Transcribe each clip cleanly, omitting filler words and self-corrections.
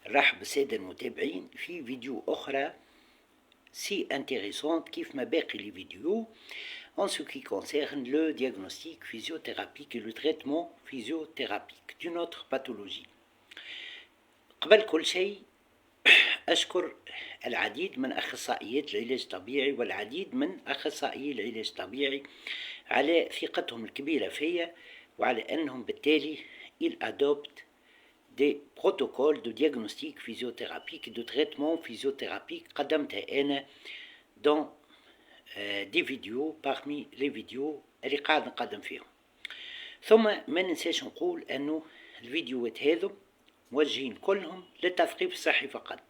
نرحب بالسادة المتابعين في فيديو أخرى si intéressante كيف ما باقي les vidéos en ce qui concerne le diagnostic physiothérapique et le traitement physiothérapique d'une autre pathologie. قبل كل شيء أشكر العديد من أخصائيات العلاج الطبيعي والعديد من أخصائيي العلاج الطبيعي على ثقتهم الكبيرة فيا وعلى أنهم بالتالي ils adoptent des protocoles de diagnostic physiothérapique et de traitement physiothérapique قدمتها أنا dans des vidéos parmi les vidéos اللي قاعد نقدم فيهم. ثم ما ننساش نقول أنه الفيديوهات هذو موجهين كلهم للتثقيف الصحي فقط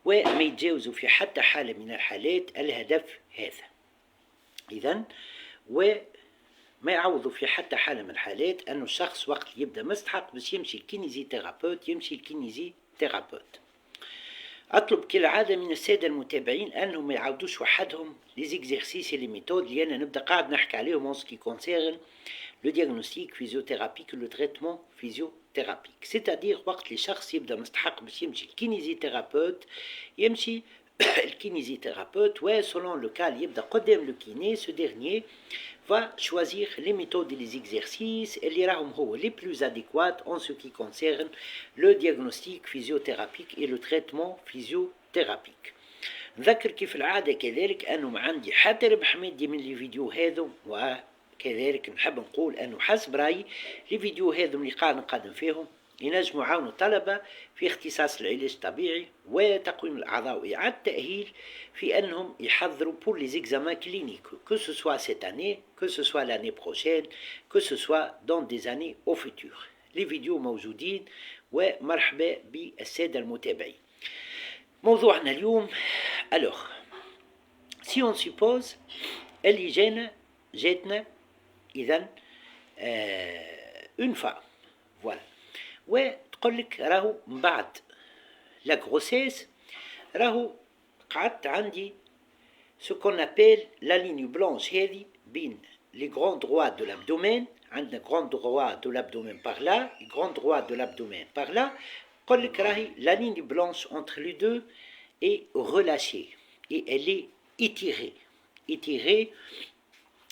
وما يتجاوزوا في حتى حالة من الحالات الهدف هذا. إذن ما يعوضوا في حتى حالة من الحالات أنه الشخص وقت يبدأ مستحق باش يمشي الكينيزي تيرابوت يمشي الكينيزي تيرابوت. أطلب كالعادة من السادة المتابعين أنهم ما يعودوش وحدهم لي زيكزيرسيس لي ميثود اللي أنا نبدأ قاعد نحكي عليهم en ce qui concerne le diagnostic physiothérapique et le traitement physiothérapique. C'est-à-dire وقت اللي شخص يبدأ مستحق باش يمشي الكينيزي تيرابوت يمشي الكينيزي تيرابوت و selon le cas اللي يبدأ قدام le kiné ce dernier va choisir les méthodes et les exercices اللي راهم هو les plus adéquats en ce qui concerne le diagnostic physiothérapique et le traitement physiothérapique. نذكر كيف العادة كذلك أنه ما عندي حتى ربح مادي من لي فيديو هذو وكذلك نحب نقول أنه حسب رأيي لي فيديو هذو اللي قاعد نقدم فيهم ينجموا يعاونوا الطلبة في اختصاص العلاج الطبيعي وتقويم الأعضاء وإعادة التأهيل في أنهم يحضروا pour les examens cliniques que ce soit cette année, que ce soit l'année prochaine, que ce soit dans des années au futur. les فيديو موجودين ومرحبا بالسادة المتابعين. موضوعنا اليوم alors si on suppose اللي جاتنا إذن une femme voilà وتقول لك راهو من بعد لا grossesse راهو قعدت عندي ce qu'on appelle la ligne blanche هذه بين les grands droits de l'abdomen عندنا grand droit de l'abdomen par là et grand droit de l'abdomen par là قل لك راهي la ligne blanche entre les deux est relâchée et elle est étirée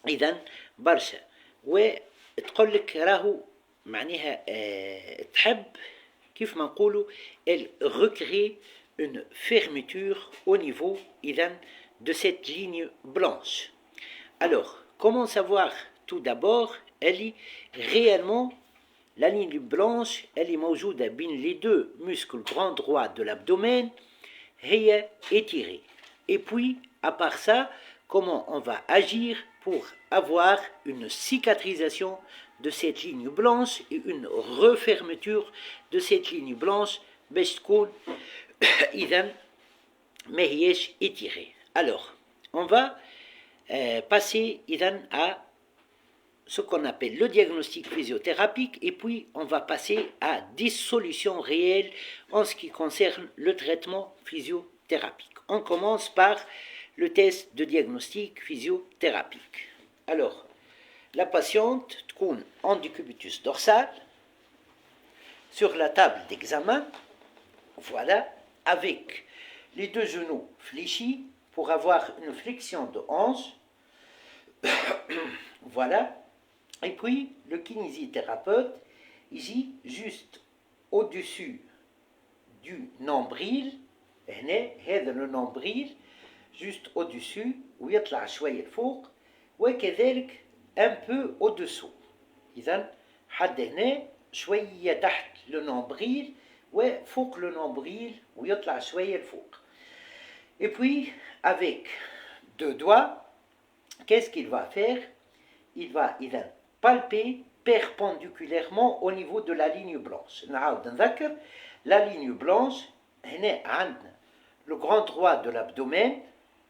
إذن برشا وتقول لك راهو معناها تحب كيف ما نقولوا elle recrée une fermeture au niveau إذن de cette ligne blanche. Alors, comment savoir tout d'abord elle est réellement la ligne blanche elle est موجودة بين les deux muscles grand droit de l'abdomen هي étirée. Et puis, à part ça, comment on va agir pour avoir une cicatrisation de cette ligne blanche et une refermeture de cette ligne blanche باش تكون إذن ما هيش étirée. Alors, on va passer إذن à ce qu'on appelle le diagnostic physiothérapique et puis on va passer à des solutions réelles en ce qui concerne le traitement physiothérapique. On commence par le test de diagnostic physiothérapique. Alors, la patiente تكون en décubitus dorsal sur la table d'examen, voilà, avec les deux genoux fléchis pour avoir une flexion de hanche, voilà, et puis le kinésithérapeute ici juste au-dessus du nombril, هذا le nombril juste au-dessus ويطلع شوية لفوق وكذلك un peu au-dessous. إذن حد هنا شوية تحت le nombril وفوق le nombril ويطلع شوية لفوق. Et puis avec deux doigts, qu'est-ce qu'il va faire? Il va إذن palper perpendiculairement au niveau de la ligne blanche. نعاود نذكر la ligne blanche هنا عندنا le grand droit de l'abdomen,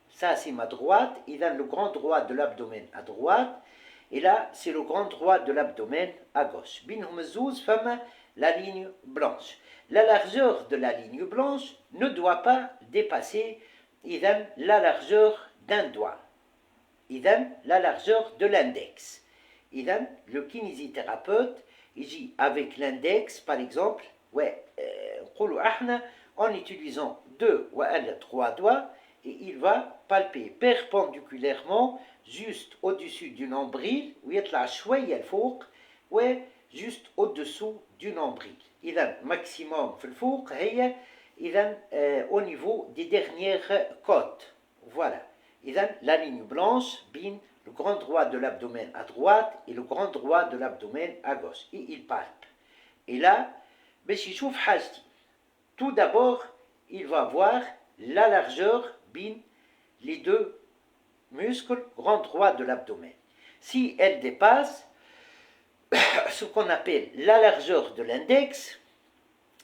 ça c'est ma droite, et là le grand droit de l'abdomen à droite, et là c'est le grand droit de l'abdomen à gauche. بينهم الزوز فما la ligne blanche. La largeur de la ligne blanche ne doit pas dépasser إذن la largeur d'un doigt. إذن la largeur de l'index. إذن le kinésithérapeute يجي avec l'index par exemple, en utilisant 2 ou 3 doigts, et il va palper perpendiculairement juste au-dessus du nombril ويطلع شوية الفوق وجust au-dessous du nombril. إذا maximum في الفوق هي إذا au niveau des dernières côtes. Voilà. إذا la ligne blanche بين le grand droit de l'abdomen à droite et le grand droit de l'abdomen à gauche. Et il palpe. Et là, باش يشوف حاجتي. Tout d'abord, il va voir la largeur bin les deux muscles grand droit de l'abdomen. Si elle dépasse ce qu'on appelle la largeur de l'index,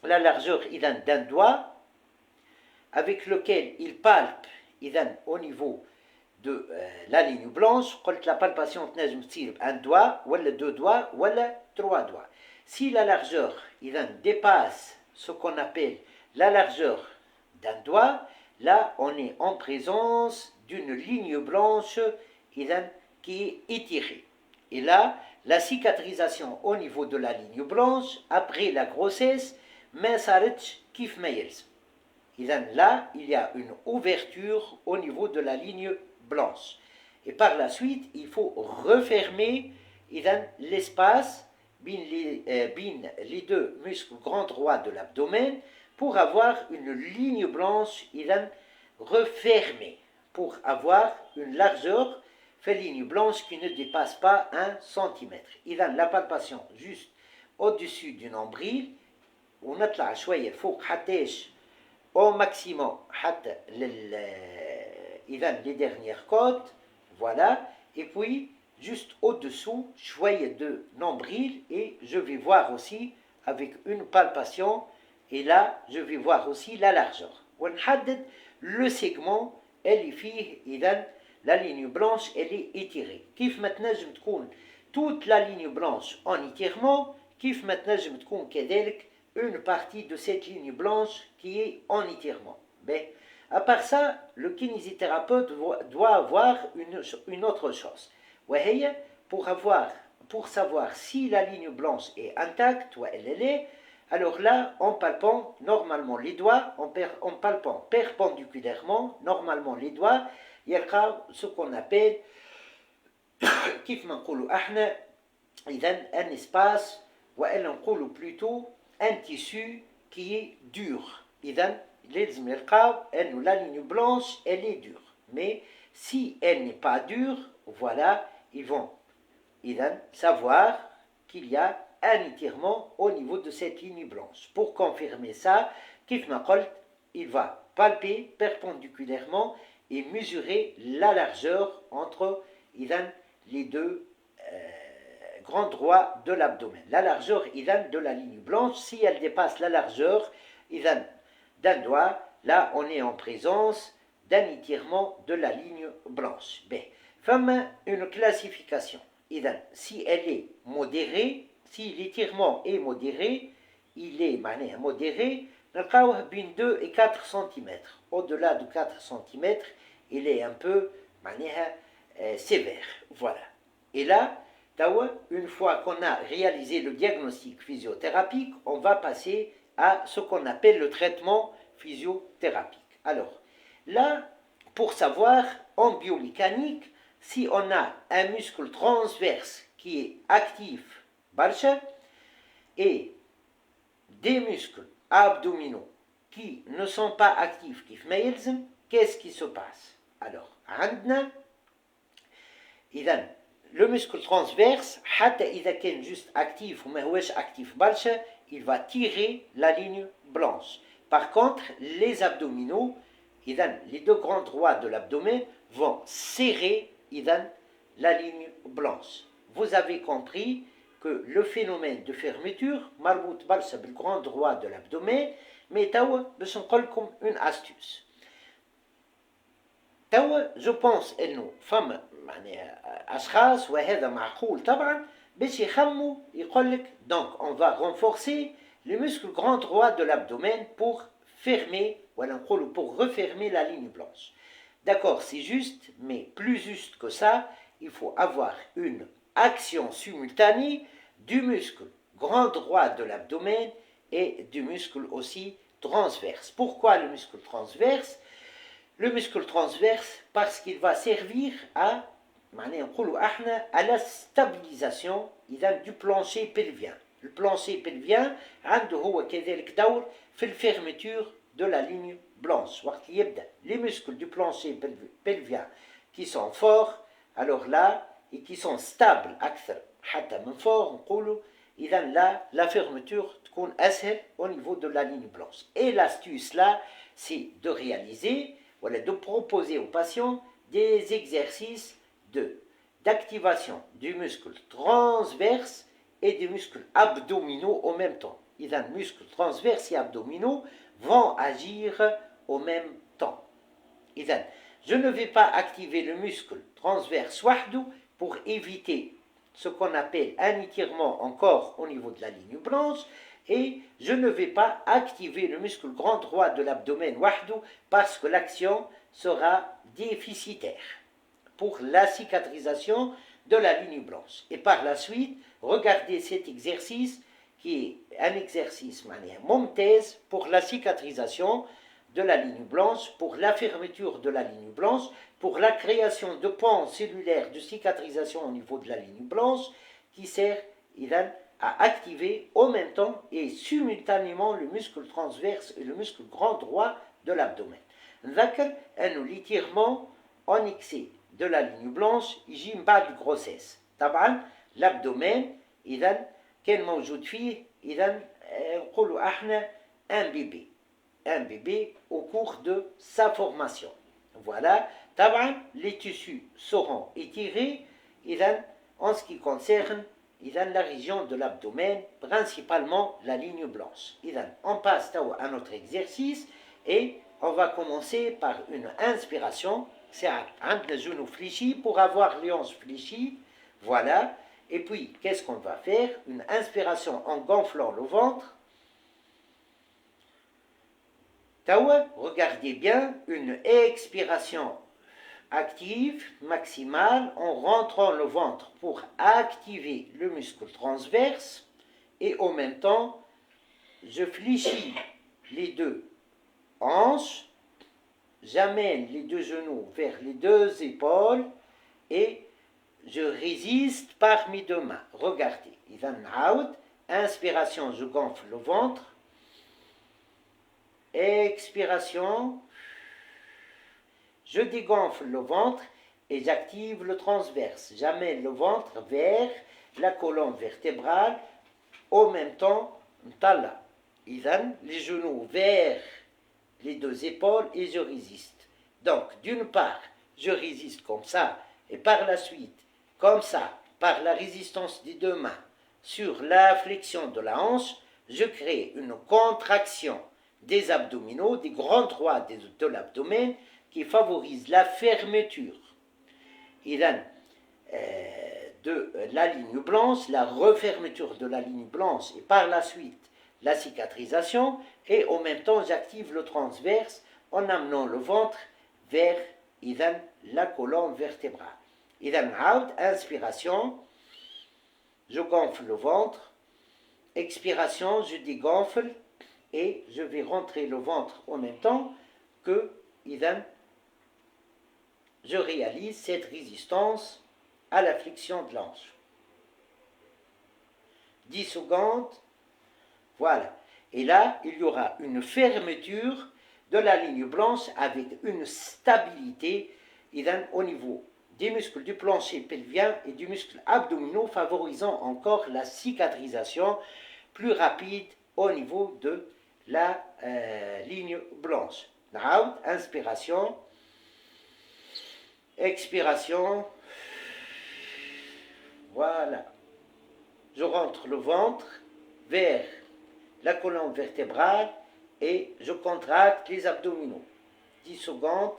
la largeur d'un doigt, avec lequel il palpe au niveau de la ligne blanche, la palpation un doigt, ou deux doigts, ou trois doigts. Si la largeur dépasse ce qu'on appelle la largeur d'un doigt, là on est en présence d'une ligne blanche qui est étirée. Et là, la cicatrisation au niveau de la ligne blanche, après la grossesse, ما صارتش كيف ما يلزم. Là, il y a une ouverture au niveau de la ligne blanche. Et par la suite, il faut refermer l'espace les deux muscles grand droit de l'abdomen pour avoir une ligne blanche refermée, pour avoir une largeur fait ligne blanche qui ne dépasse pas 1 cm. La palpation juste au-dessus du nombril, ونطلع شوية فوق حتىش au maximum حتى les dernières côtes, voilà, et puis juste au-dessous, شوية de nombril, et je vais voir aussi avec une palpation, et là je vais voir aussi la largeur. ونحدد le segment اللي فيه la ligne blanche elle est étirée. كيف ما تنجم تكون toute la ligne blanche en étirement, كيف ما تنجم تكون كذلك une partie de cette ligne blanche qui est en étirement. Mais à part ça, le kinésithérapeute doit avoir une autre chose. Pour savoir si la ligne blanche est intacte ou elle est, alors là, en palpant normalement les doigts, en palpant perpendiculairement normalement les doigts, il y a ce qu'on appelle كيف ما نقولوا احنا un espace وإلا نقولوا plutôt un tissu qui est dur. لازم يلقاو أن la ligne blanche elle est dure. Mais si elle n'est pas dure, voilà, ils vont savoir qu'il y a un étirement au niveau de cette ligne blanche. Pour confirmer ça, كيف ما قلت, il va palper perpendiculairement et mesurer la largeur entre les deux grand droit de l'abdomen. La largeur de la ligne blanche, si elle dépasse la largeur d'un doigt, là on est en présence d'un étirement de la ligne blanche. B. Femme une classification. Si elle est modérée, si l'étirement est modéré, il est modéré, بين 2 et 4 cm. Au-delà de 4 cm, il est un peu sévère. Voilà. Et là, une fois qu'on a réalisé le diagnostic physiothérapique, on va passer à ce qu'on appelle le traitement physiothérapique. Alors, là, pour savoir en biomécanique, si on a un muscle transverse qui est actif, et des muscles abdominaux qui ne sont pas actifs, qu'est-ce qui se passe? Alors, le muscle transverse, حتى إذا كان juste actif ou ماهوش actif برشا, il va tirer la ligne blanche. Par contre, les abdominaux, les deux grands droits de l'abdomen vont serrer la ligne blanche. Vous avez compris que le phénomène de fermeture مربوط برشا بالgrand droit de l'abdomen, mais باش نقول لكم une astuce. je pense انه فما اشخاص وهذا معقول طبعا باش يخموا يقول لك donc on va renforcer les muscles grand droit de l'abdomen pour fermer ولا نقولوا pour refermer la ligne blanche. D'accord, c'est juste, mais plus juste que ça, il faut avoir une action simultanée du muscle grand droit de l'abdomen et du muscle aussi transverse. Pourquoi le muscle transverse? Le muscle transverse parce qu'il va servir à la stabilisation du plancher pelvien. Le plancher pelvien عنده هو كذلك دور في الfermeture de la ligne blanche. وقت يبدأ les muscles du plancher pelvien qui sont forts, alors là, et qui sont stables أكثر حتى من فوق نقولوا إذا là la fermeture تكون أسهل au niveau de la ligne blanche. Et l'astuce là, c'est de réaliser, voilà, de proposer aux patients des exercices d'activation du muscle transverse et des muscles abdominaux au même temps. Les muscles transverses et abdominaux vont agir au même temps. Je ne vais pas activer le muscle transverse wahdu pour éviter ce qu'on appelle un étirement encore au niveau de la ligne blanche, et je ne vais pas activer le muscle grand droit de l'abdomen wahdu parce que l'action sera déficitaire pour la cicatrisation de la ligne blanche. Et par la suite, regardez cet exercice qui est un exercice ممتاز pour la cicatrisation de la ligne blanche, pour la fermeture de la ligne blanche, pour la création de ponts cellulaires de cicatrisation au niveau de la ligne blanche, qui sert à activer en même temps et simultanément le muscle transverse et le muscle grand droit de l'abdomen. L'étirement en excès de la ligne blanche يجي من بعد الجروسيس. طبعا l'abdomen إذا كان موجود فيه إذا نقولوا احنا un bébé au cours de sa formation. Voilà. طبعا les tissus seront étirés إذا en ce qui concerne la région de l'abdomen, principalement la ligne blanche. إذا on passe à un autre exercice et on va commencer par une inspiration. C'est un genou fléchi pour avoir les hanches fléchies. Voilà. Et puis, qu'est-ce qu'on va faire? Une inspiration en gonflant le ventre. Tawa, regardez bien, une expiration active, maximale, en rentrant le ventre pour activer le muscle transverse. Et en même temps, je fléchis les deux hanches. J'amène les deux genoux vers les deux épaules et je résiste par mes deux mains. Regardez. Inspiration, je gonfle le ventre. Expiration, je dégonfle le ventre et j'active le transverse. J'amène le ventre vers la colonne vertébrale. Au même temps, les genoux vers les deux épaules et je résiste. Donc, d'une part, je résiste comme ça, et par la suite, comme ça, par la résistance des deux mains, sur la flexion de la hanche, je crée une contraction des abdominaux, des grands droits de l'abdomen, qui favorise la fermeture de la ligne blanche, la refermeture de la ligne blanche, et par la suite, la cicatrisation, et en même temps j'active le transverse en amenant le ventre vers la colonne vertébrale. Inspiration, je gonfle le ventre, expiration, je dégonfle et je vais rentrer le ventre en même temps que je réalise cette résistance à la flexion de l'hanche. 10 secondes. Voilà. Et là, il y aura une fermeture de la ligne blanche avec une stabilité au niveau des muscles du plancher pelvien et du muscle abdominaux, favorisant encore la cicatrisation plus rapide au niveau de la ligne blanche. Inspiration, expiration. Voilà. Je rentre le ventre vers la colonne vertébrale et je contracte les abdominaux. 10 secondes,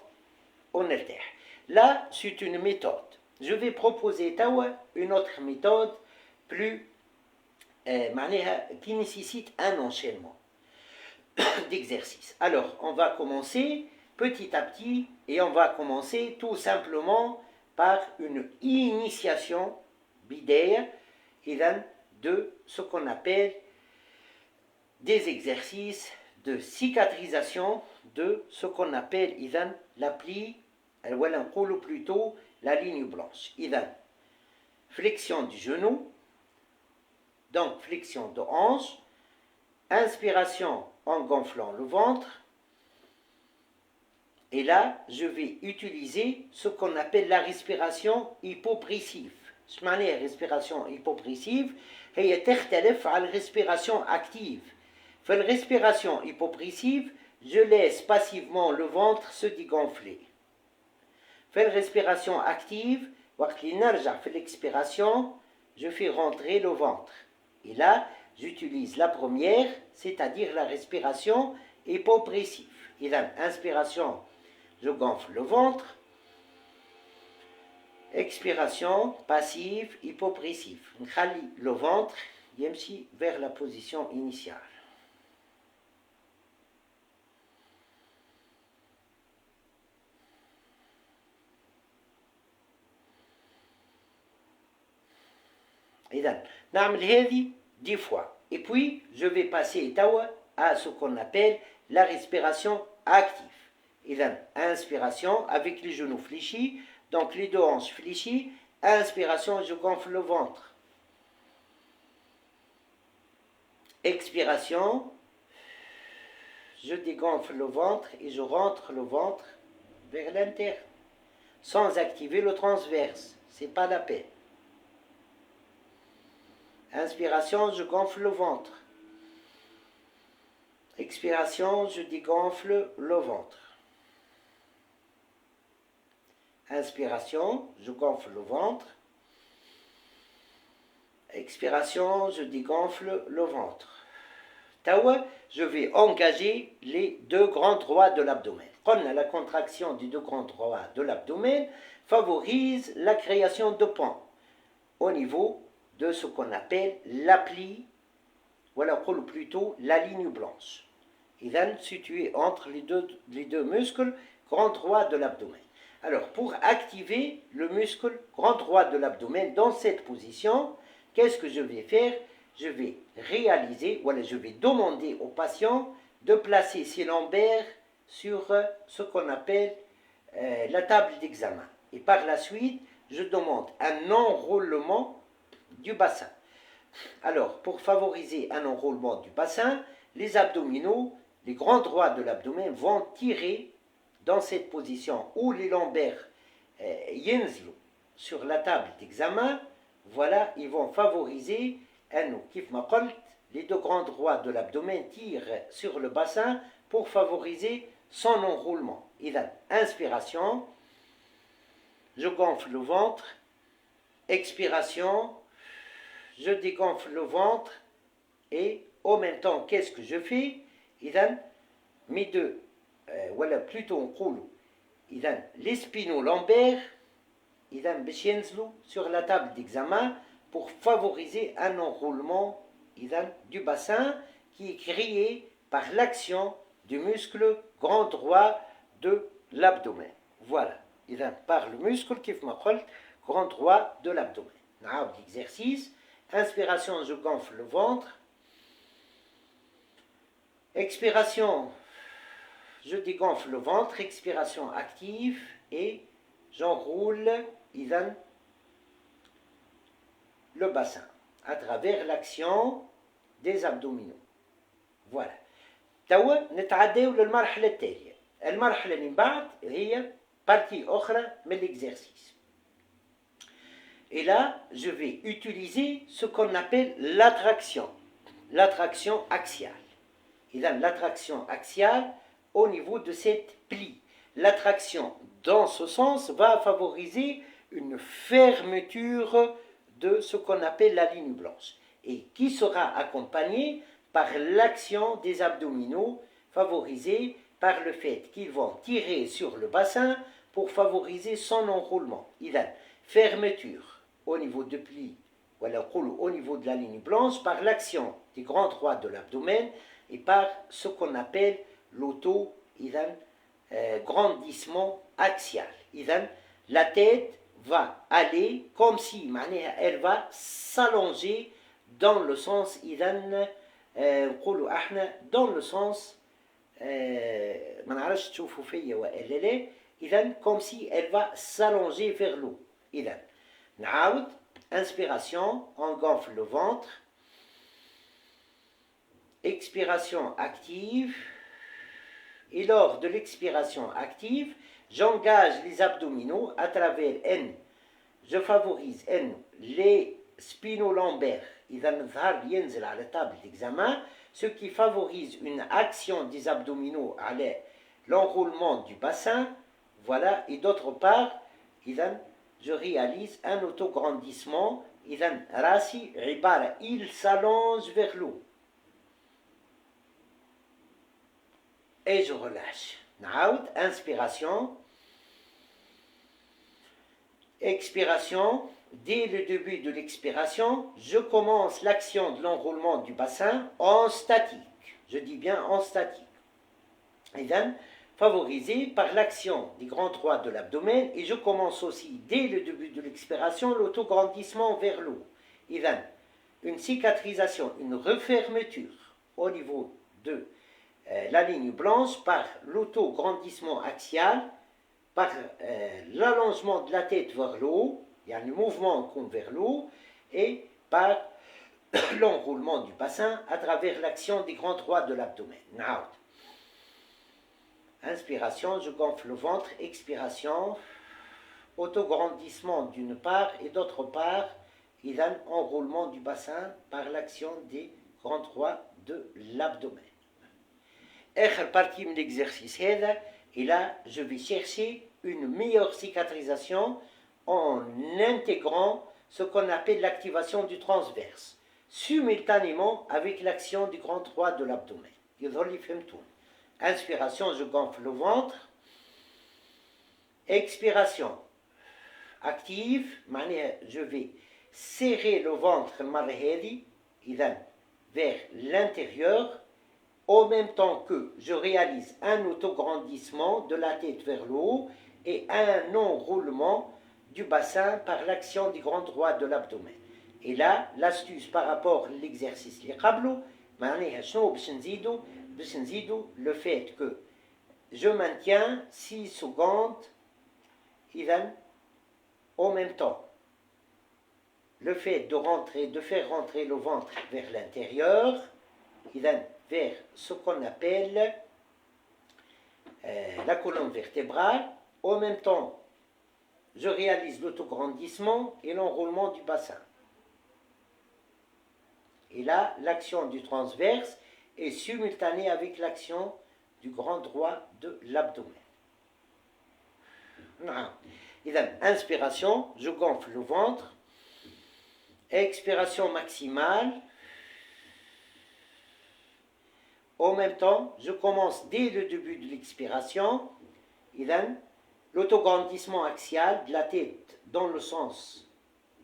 on est. Là, c'est une méthode. Je vais proposer une autre méthode plus qui nécessite un enchaînement d'exercices. Alors, on va commencer petit à petit et on va commencer tout simplement par une initiation bidéa de ce qu'on appelle des exercices de cicatrisation de ce qu'on appelle la plie, ou plutôt la ligne blanche. Flexion du genou, donc flexion de hanche, inspiration en gonflant le ventre, et là je vais utiliser ce qu'on appelle la respiration hypopressive. Ce معنى la respiration hypopressive هي تختلف عن respiration active. Dans la respiration hypopressive, je laisse passivement le ventre se dégonfler. Dans la respiration active, وقت اللي نرجع في l'expiration, je fais rentrer le ventre. Et là, j'utilise la première, c'est-à-dire la respiration hypopressive. Et là, inspiration, je gonfle le ventre. Expiration passive hypopressive. نخلي le ventre يمشي vers la position initiale. إذا نعمل هذه 10 fois. Et puis, je vais passer à ce qu'on appelle la respiration active. إذا inspiration avec les genoux fléchis, donc les deux hanches fléchies. Inspiration, je gonfle le ventre. Expiration, je dégonfle le ventre et je rentre le ventre vers l'interne, sans activer le transverse. C'est pas la peine. Inspiration, je gonfle le ventre. Expiration, je dégonfle le ventre. Inspiration, je gonfle le ventre. Expiration, je dégonfle le ventre. Tawa, je vais engager les deux grands droits de l'abdomen. La contraction des deux grands droits de l'abdomen favorise la création de pans au niveau de ce qu'on appelle la plie, ou plutôt la ligne blanche. Il est situé entre les deux muscles grand droit de l'abdomen. Alors, pour activer le muscle grand droit de l'abdomen dans cette position, qu'est-ce que je vais faire? Je vais réaliser, je vais demander au patient de placer ses lombaires sur ce qu'on appelle la table d'examen. Et par la suite, je demande un enroulement du bassin. Alors, pour favoriser un enroulement du bassin, les abdominaux, les grands droits de l'abdomen vont tirer dans cette position où les lombaires ينزلوا sur la table d'examen. Voilà, ils vont favoriser les deux grands droits de l'abdomen tirent sur le bassin pour favoriser son enroulement. Inspiration, je gonfle le ventre. Expiration, je dégonfle le ventre. Et en même temps, qu'est-ce que je fais? Mes deux, plutôt نقولوا les spinaux lombaires باش ينزلوا sur la table d'examen pour favoriser un enroulement du bassin qui est créé par l'action du muscle grand droit de l'abdomen. Voilà, par le muscle كيف ما قلت grand droit de l'abdomen. نعاود l'exercice. Inspiration, je gonfle le ventre. Expiration, je dégonfle le ventre. Expiration active et j'enroule le bassin à travers l'action des abdominaux. Voilà. توا نتعداو للمرحلة التالية. المرحلة اللي من بعد هي partie أخرى من l'exercice. Et là, je vais utiliser ce qu'on appelle l'attraction axiale. Et là, l'attraction axiale au niveau de cette plie. L'attraction dans ce sens va favoriser une fermeture de ce qu'on appelle la ligne blanche et qui sera accompagnée par l'action des abdominaux favorisée par le fait qu'ils vont tirer sur le bassin pour favoriser son enroulement. Il y a fermeture au niveau de pli, au niveau de la ligne blanche par l'action des grands droits de l'abdomen et par ce qu'on appelle grandissement axial. La tête va aller comme si elle va s'allonger dans le sens dans le sens ما نعرفش تشوفوا فيا ولا لا. إذا comme si elle va s'allonger vers l'eau. إذا نعاود. Inspiration, on gonfle le ventre. Expiration active. Et lors de l'expiration active, j'engage les abdominaux à travers N. Je favorise N les spino-lombaires. إذا الظهر ينزل على table d'examen, ce qui favorise une action des abdominaux à l'enroulement du bassin. Voilà. Et d'autre part, إذا je réalise un autograndissement. إذا راسي عبارة il s'allonge vers l'eau. Et je relâche. نعاود. Inspiration. Expiration. Dès le début de l'expiration, je commence l'action de l'enroulement du bassin en statique. Je dis bien en statique. إذن favorisé par l'action des grands droits de l'abdomen, et je commence aussi dès le début de l'expiration l'autograndissement vers l'eau. إذن une cicatrisation, une refermeture au niveau de la ligne blanche par l'autograndissement axial, par l'allongement de la tête vers l'eau, il y a le mouvement comme vers l'eau, et par l'enroulement du bassin à travers l'action des grands droits de l'abdomen. Now. Inspiration, je gonfle le ventre. Expiration, autograndissement d'une part, et d'autre part, il y a un enroulement du bassin par l'action des grands droits de l'abdomen. Autre partie de l'exercice, et là, je vais chercher une meilleure cicatrisation en intégrant ce qu'on appelle l'activation du transverse, simultanément avec l'action du grand droit de l'abdomen. Inspiration, je gonfle le ventre. Expiration active, je vais serrer le ventre vers l'intérieur, en même temps que je réalise un autograndissement de la tête vers le haut et un enroulement du bassin par l'action du grand droit de l'abdomen. Et là, l'astuce par rapport à l'exercice اللي قبله, شنو باش نزيدو le fait que je maintiens 6 secondes en même temps. Le fait de faire rentrer le ventre vers l'intérieur, vers ce qu'on appelle la colonne vertébrale, en même temps je réalise l'autograndissement et l'enroulement du bassin. Et là, l'action du transverse est simultanée avec l'action du grand droit de l'abdomen. Inspiration, je gonfle le ventre. Expiration maximale. En même temps, je commence dès le début de l'expiration. L'autograndissement axial de la tête dans le sens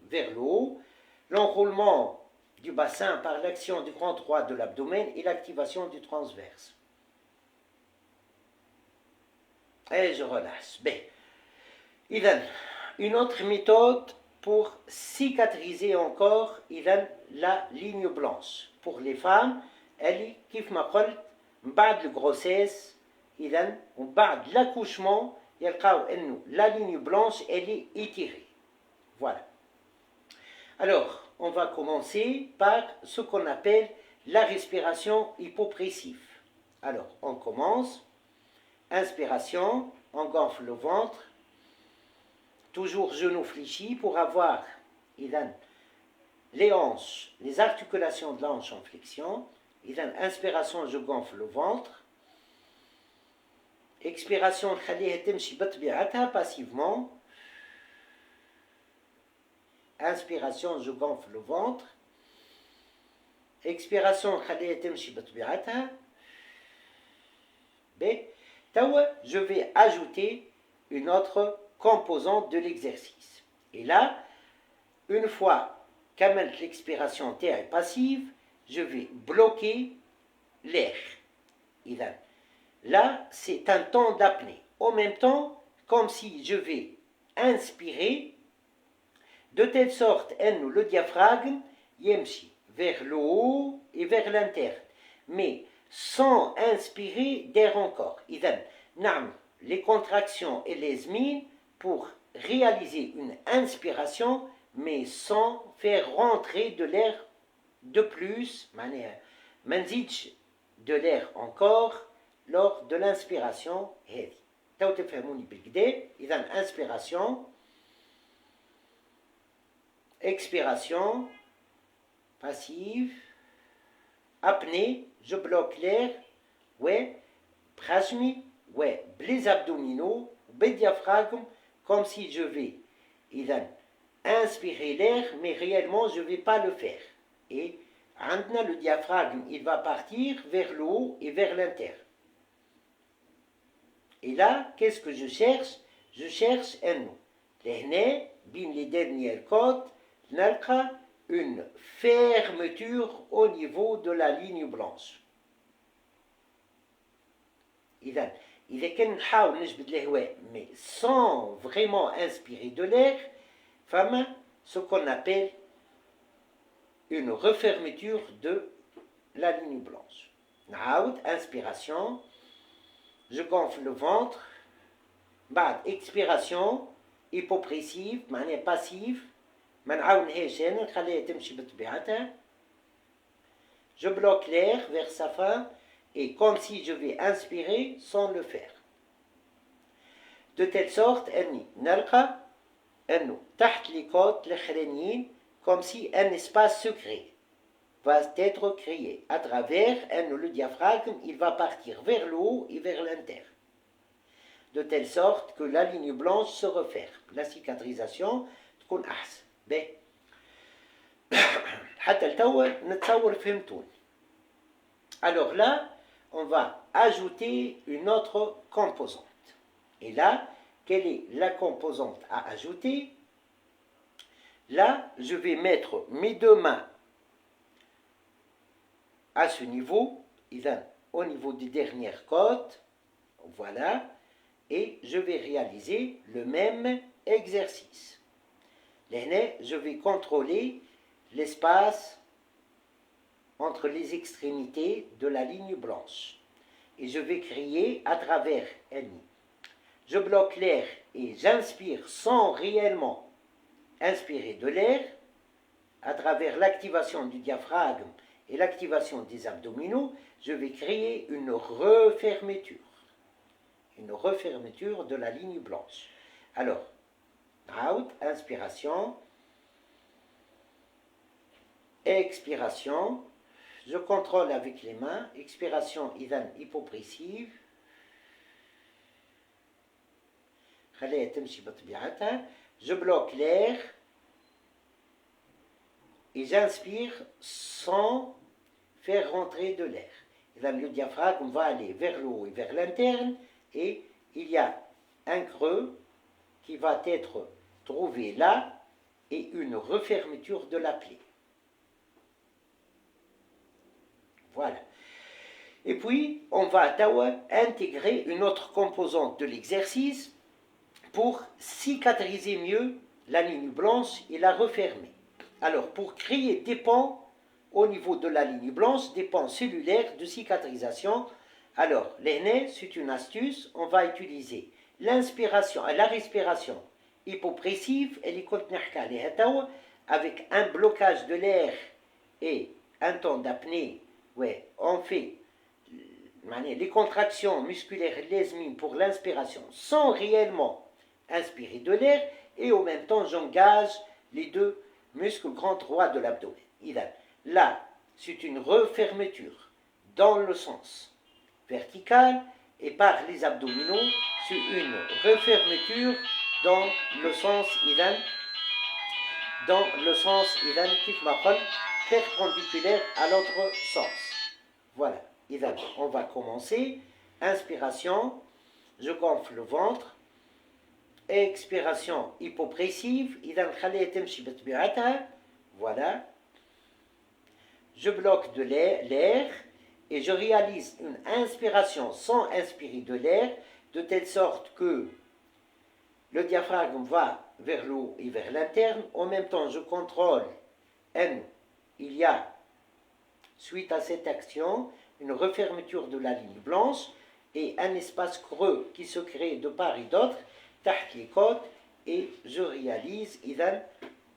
vers le haut, l'enroulement du bassin par l'action du grand droit de l'abdomen et l'activation du transverse. Et je relâche. Bien. Une autre méthode pour cicatriser encore la ligne blanche. Pour les femmes, elle est, كيف ما قلت, بعد الgrossesse, بعد l'accouchement, la ligne blanche, elle est étirée. Voilà. Alors, on va commencer par ce qu'on appelle la respiration hypopressive. Alors, on commence. Inspiration, on gonfle le ventre. Toujours genoux fléchis pour avoir les hanches, les articulations de la hanche en flexion. Inspiration, je gonfle le ventre. Expiration, passivement. Inspiration, je gonfle le ventre. Expiration, je vais ajouter une autre composante de l'exercice. Et là, une fois qu'amène l'expiration terre est passive, je vais bloquer l'air. Là, c'est un temps d'apnée. En même temps, comme si je vais inspirer, de telle sorte, le diaphragme, yemshi, vers le haut et vers l'interne. Mais sans inspirer d'air encore. إذن نعمل les contractions et les mines pour réaliser une inspiration mais sans faire rentrer de l'air de plus, معناها ما نزيدش de l'air encore lors de l'inspiration هذه. تو تفهموني بالكدا. إذن inspiration, expiration, passive, apnée, je bloque l'air, ouais, بخشمي, ouais, les abdominaux, le diaphragme, comme si je vais inspirer l'air, mais réellement je ne vais pas le faire. Et le diaphragme, il va partir vers le haut et vers l'interne. Et là, qu'est-ce que je cherche? Je cherche un nom. Les dernières côtes, une fermeture au niveau de la ligne blanche. إذا كان نحاول نجبد الهواء mais sans vraiment inspirer de l'air, فما ce qu'on appelle une refermeture de la ligne blanche. نعاود inspiration, je gonfle le ventre, بعد expiration hypopressive معناها passive, ما نعاونهاش انا نخليها تمشي بطبيعتها. Je bloque l'air vers sa fin et comme si je vais inspirer sans le faire. De telle sorte أني نلقى أنه تحت les côtes الأخرانيين comme si un espace secret va être créé à travers le diaphragme, il va partir vers le haut et vers l'interne. De telle sorte que la ligne blanche se referme. La cicatrisation تكون أحسن. حتى التو نتصور فهمتون. Alors là, on va ajouter une autre composante. Et là, quelle est la composante à ajouter? Là, je vais mettre mes deux mains à ce niveau, au niveau des dernières côtes, voilà, et je vais réaliser le même exercice. Là, je vais contrôler l'espace entre les extrémités de la ligne blanche. Et je vais crier à travers elle. Je bloque l'air et j'inspire sans réellement inspirer de l'air à travers l'activation du diaphragme et l'activation des abdominaux. Je vais créer une refermeture de la ligne blanche. Alors, out, inspiration, expiration, je contrôle avec les mains, expiration hypopressive, je bloque l'air et j'inspire sans faire rentrer de l'air. Le diaphragme va aller vers le haut et vers l'interne et il y a un creux qui va être trouvé là et une refermeture de la plaie. Voilà. Et puis, on va intégrer une autre composante de l'exercice pour cicatriser mieux la ligne blanche et la refermer. Alors, pour créer des pans au niveau de la ligne blanche, des pans cellulaires de cicatrisation, alors, l'aîné, c'est une astuce, on va utiliser l'inspiration, la respiration hypopressive, avec un blocage de l'air et un temps d'apnée. Ouais, on fait les contractions musculaires lesmines pour l'inspiration sans réellement inspirer de l'air et en même temps j'engage les deux muscles grand droit de l'abdomen. Là, c'est une refermeture dans le sens vertical et par les abdominaux, c'est une refermeture dans le sens perpendiculaire à l'autre sens. Voilà. On va commencer. Inspiration, je gonfle le ventre. Expiration hypopressive. Voilà. Je bloque de l'air et je réalise une inspiration sans inspirer de l'air, de telle sorte que le diaphragme va vers le haut et vers l'interne. En même temps, je contrôle il y a, suite à cette action, une refermeture de la ligne blanche et un espace creux qui se crée de part et d'autre, تحت les côtes, et je réalise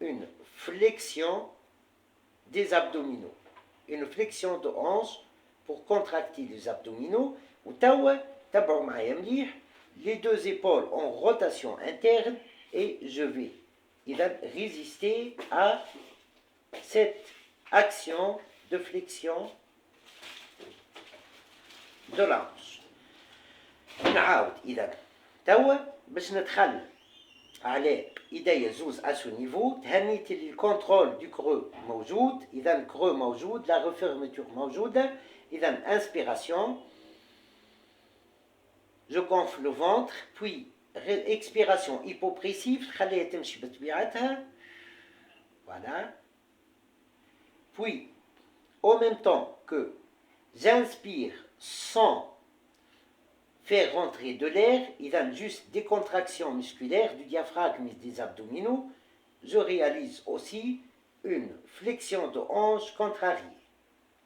une flexion des abdominaux, une flexion de hanche pour contracter les abdominaux. وتوا تبعوا معايا مليح, les deux épaules en rotation interne et je vais résister à cette action de flexion de la hanche. نعاود إذا توا باش ندخل على ايديا زوز à ce niveau, تهنيت لي الكونترول du creux موجود, إذا creux موجود, la refermeture موجودة, إذا inspiration, je gonfle le ventre, puis expiration hypopressive, خليها تمشي بطبيعتها, voilà. Puis, en même temps que j'inspire sans faire rentrer de l'air, il y a juste des contractions musculaires du diaphragme et des abdominaux, je réalise aussi une flexion de hanche contrariée,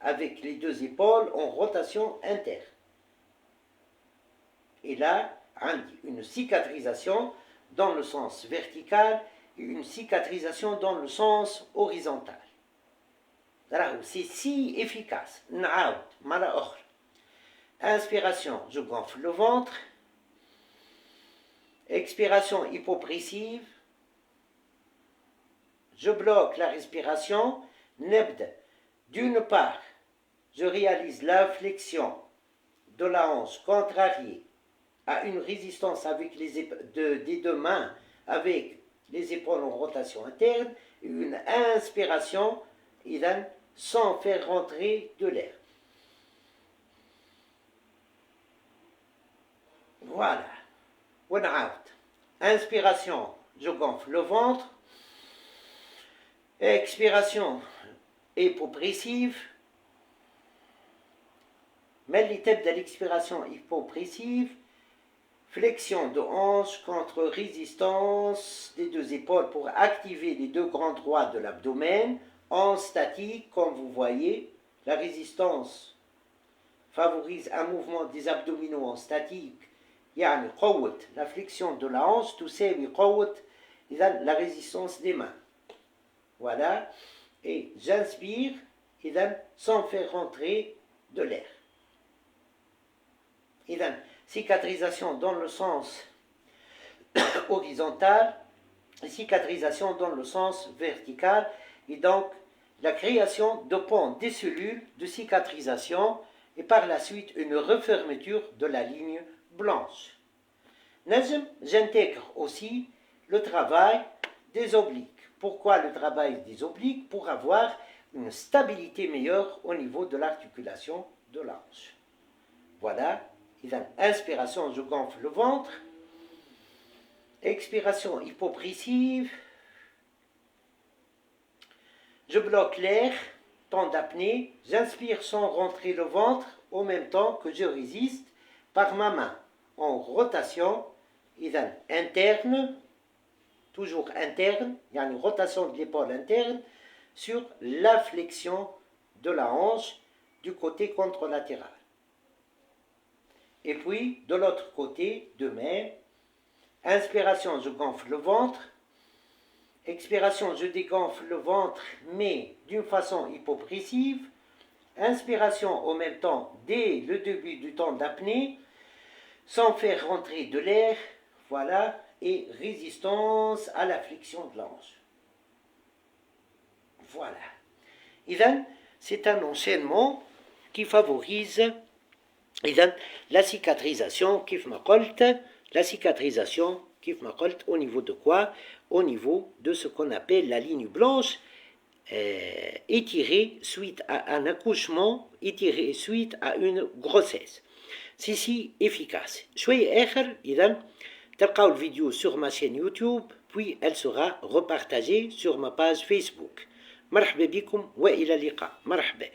avec les deux épaules en rotation interne. Et là, une cicatrisation dans le sens vertical et une cicatrisation dans le sens horizontal. C'est si efficace. Inspiration, je gonfle le ventre. Expiration hypopressive. Je bloque la respiration. D'une part, je réalise la flexion de la hanche contrariée à une résistance avec des deux mains avec les épaules en rotation interne. Et une inspiration sans faire rentrer de l'air. Voilà. Inspiration, je gonfle le ventre. Expiration hypopressive. Mais l'étape de l'expiration hypopressive, flexion de hanche contre résistance des deux épaules pour activer les deux grands droits de l'abdomen. En statique, comme vous voyez, la résistance favorise un mouvement des abdominaux en statique. يعني قوة la flexion de la hanche تساوي قوة la résistance des mains. Voilà. Et j'inspire sans faire rentrer de l'air. Cicatrisation dans le sens horizontal, cicatrisation dans le sens vertical, et donc la création de ponts des cellules de cicatrisation et par la suite une refermeture de la ligne blanche. J'intègre aussi le travail des obliques. Pourquoi le travail des obliques? Pour avoir une stabilité meilleure au niveau de l'articulation de la hanche. Voilà. Inspiration, je gonfle le ventre. Expiration hypopressive. Je bloque l'air, temps d'apnée. J'inspire sans rentrer le ventre en même temps que je résiste par ma main en rotation interne, toujours interne, il y a une rotation de l'épaule interne sur la flexion de la hanche du côté contralatéral. Et puis, de l'autre côté, de même, inspiration, je gonfle le ventre. Expiration, je dégonfle le ventre, mais d'une façon hypopressive. Inspiration en même temps, dès le début du temps d'apnée, sans faire rentrer de l'air, voilà, et résistance à la flexion de la hanche. Voilà. C'est un enchaînement qui favorise la cicatrisation, la cicatrisation, au niveau de quoi? Au niveau de ce qu'on appelle la ligne blanche, étirée suite à un accouchement, étirée suite à une grossesse. C'est si efficace. شوية آخر إذا تلقاو الفيديو sur ma chaîne YouTube, puis elle sera repartagée sur ma page Facebook. مرحبا بكم وإلى اللقاء. مرحبا.